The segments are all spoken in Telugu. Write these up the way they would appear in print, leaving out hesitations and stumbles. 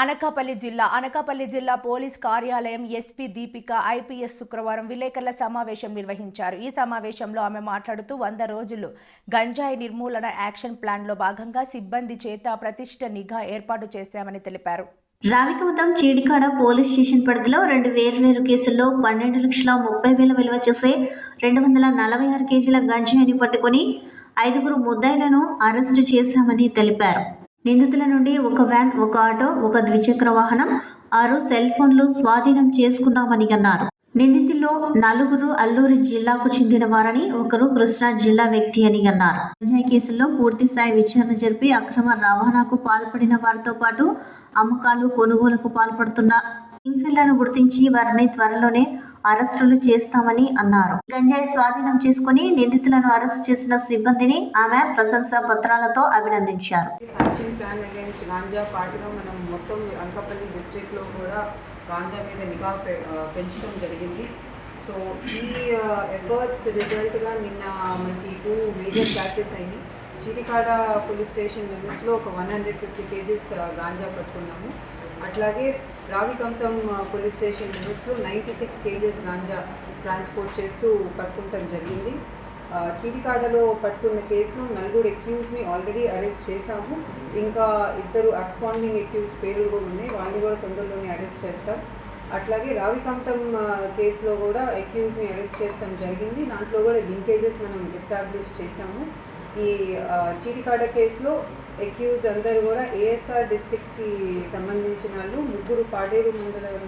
అనకాపల్లి జిల్లా పోలీస్ కార్యాలయం ఎస్పీ దీపిక ఐపీఎస్ శుక్రవారం విలేకరుల సమావేశం నిర్వహించారు. ఈ సమావేశంలో ఆమె మాట్లాడుతూ 100 రోజులు గంజాయి నిర్మూలన యాక్షన్ ప్లాన్లో భాగంగా సిబ్బంది చేత ప్రతిష్ఠ నిఘా ఏర్పాటు చేశామని తెలిపారు. రావికమతం చీడికాడ పోలీస్ స్టేషన్ పరిధిలో 2 వేర్వేరు కేసుల్లో 12,30,000 విలువ చేసే 246 కేజీల గంజాయిని పట్టుకుని 5 ముద్దాయిలను అరెస్టు చేశామని తెలిపారు. నిందితుల నుండి ఒక వ్యాన్, ఒక ఆటో, ఒక ద్విచక్ర వాహనం, 6 సెల్ ఫోన్లు స్వాధీనం చేసుకున్నామని అన్నారు. నిందితుల్లో 4 అల్లూరు జిల్లాకు చెందిన వారని, ఒకరు కృష్ణా జిల్లా వ్యక్తి అని అన్నారు. గంజాయి కేసుల్లో పూర్తి స్థాయి విచారణ జరిపి అక్రమ రవాణాకు పాల్పడిన వారితో పాటు అమ్మకాలు, కొనుగోలుకు పాల్పడుతున్న ఇన్ఫెల్లను గుర్తించి వారిని త్వరలోనే అరెస్టులు చేస్తామని అన్నారు. గంజాయి స్వాధీనం చేసుకుని నిందితులను అరెస్ట్ చేసిన సిబ్బందిని ఆమె ప్రశంసా పత్రాలతో అభినందించారు. యాక్షన్ ప్లాన్ అగైన్స్ గాంజా పాటుగా మనం మొత్తం అనకాపల్లి డిస్ట్రిక్ట్లో కూడా గాంజా మీద నిఘా పెంచడం జరిగింది. సో ఈ ఎఫర్ట్స్ రిజల్ట్గా నిన్న మనకి 2 మేజర్ క్యాచెస్ అయినాయి. చీడికాడ పోలీస్ స్టేషన్ లిమిట్స్లో ఒక 150 కేజీస్ గాంజా పట్టుకున్నాము. అట్లాగే రావికంతం పోలీస్ స్టేషన్ లిమిట్స్లో 96 కేజీస్ గాంజా ట్రాన్స్పోర్ట్ చేస్తూ పట్టుకుంటాం జరిగింది. చీడికాడలో పట్టుకున్న కేసులో 4 అక్యూజ్ని ఆల్రెడీ అరెస్ట్ చేశాము. ఇంకా 2 అబ్స్కాండింగ్ అక్యూజ్ పేర్లు కూడా ఉన్నాయి, వాళ్ళని కూడా తొందరలోనే అరెస్ట్ చేస్తాం. అట్లాగే రావికంఠం కేసులో కూడా అక్యూజ్ని అరెస్ట్ చేస్తాం జరిగింది. దాంట్లో కూడా లింకేజెస్ మనం ఎస్టాబ్లిష్ చేశాము. ఈ చీడికాడ కేసులో అక్యూజ్ అందరూ కూడా ఏఎస్ఆర్ డిస్ట్రిక్ట్కి సంబంధించిన వాళ్ళు, 3 పాడేరు మండలం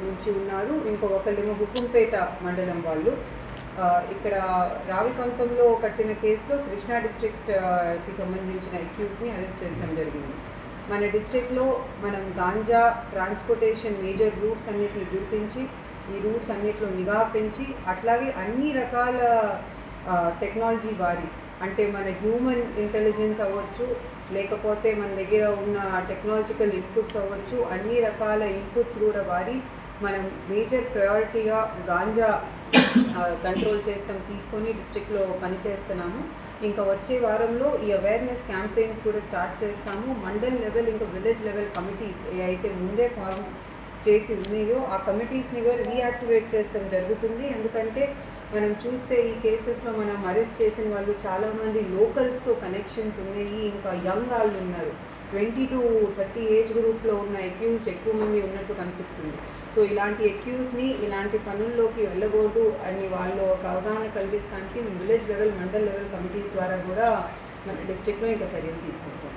నుంచి ఉన్నారు, ఒకళ్ళేమో హుకుంపేట మండలం వాళ్ళు. ఇక్కడ రావికంఠంలో కట్టిన కేసులో కృష్ణా డిస్ట్రిక్ట్కి సంబంధించిన అక్యూజ్ని అరెస్ట్ చేయడం జరిగింది. మన డిస్ట్రిక్ట్లో మనం గాంజా ట్రాన్స్పోర్టేషన్ మేజర్ రూట్స్ అన్నిటిని గుర్తించి ఈ రూట్స్ అన్నిటిలో నిఘా పెంచి, అట్లాగే అన్ని రకాల టెక్నాలజీ వారి, అంటే మన హ్యూమన్ ఇంటెలిజెన్స్ అవ్వచ్చు, లేకపోతే మన దగ్గర ఉన్న టెక్నాలజికల్ ఇన్పుట్స్ అవ్వచ్చు, అన్ని రకాల ఇన్పుట్స్ కూడా వారి మనం మేజర్ ప్రయారిటీగా గాంజా కంట్రోల్ తీసుకొని డిస్ట్రిక్ట్లో పనిచేస్తున్నాము. ఇంకా వచ్చే వారంలో ఈ అవేర్నెస్ క్యాంపెయిన్స్ కూడా స్టార్ట్ చేస్తాము. మండల్ లెవెల్ ఇంకా విలేజ్ లెవెల్ కమిటీస్ అయితే ముందే ఫార్మ్ చేసి ఉన్నాయో ఆ కమిటీస్ని కూడా రీయాక్టివేట్ చేస్తాం జరుగుతుంది. ఎందుకంటే మనం చూస్తే ఈ కేసెస్లో మనం అరెస్ట్ చేసిన వాళ్ళు చాలామంది లోకల్స్తో కనెక్షన్స్ ఉన్నాయి, ఇంకా యంగ్ వాళ్ళు ఉన్నారు. 20 to 30 ఏజ్ గ్రూప్లో ఉన్న అక్యూజ్డ్ ఎక్కువ మంది ఉన్నట్టు కనిపిస్తుంది. సో ఇలాంటి అక్యూజ్ని ఇలాంటి పనుల్లోకి వెళ్ళకూడదు అని వాళ్ళు ఒక అవగాహన కలిగిస్తానికి village level, mandal level committees ద్వారా కూడా మన డిస్ట్రిక్ట్లో ఇంకా చర్యలు తీసుకుంటాం.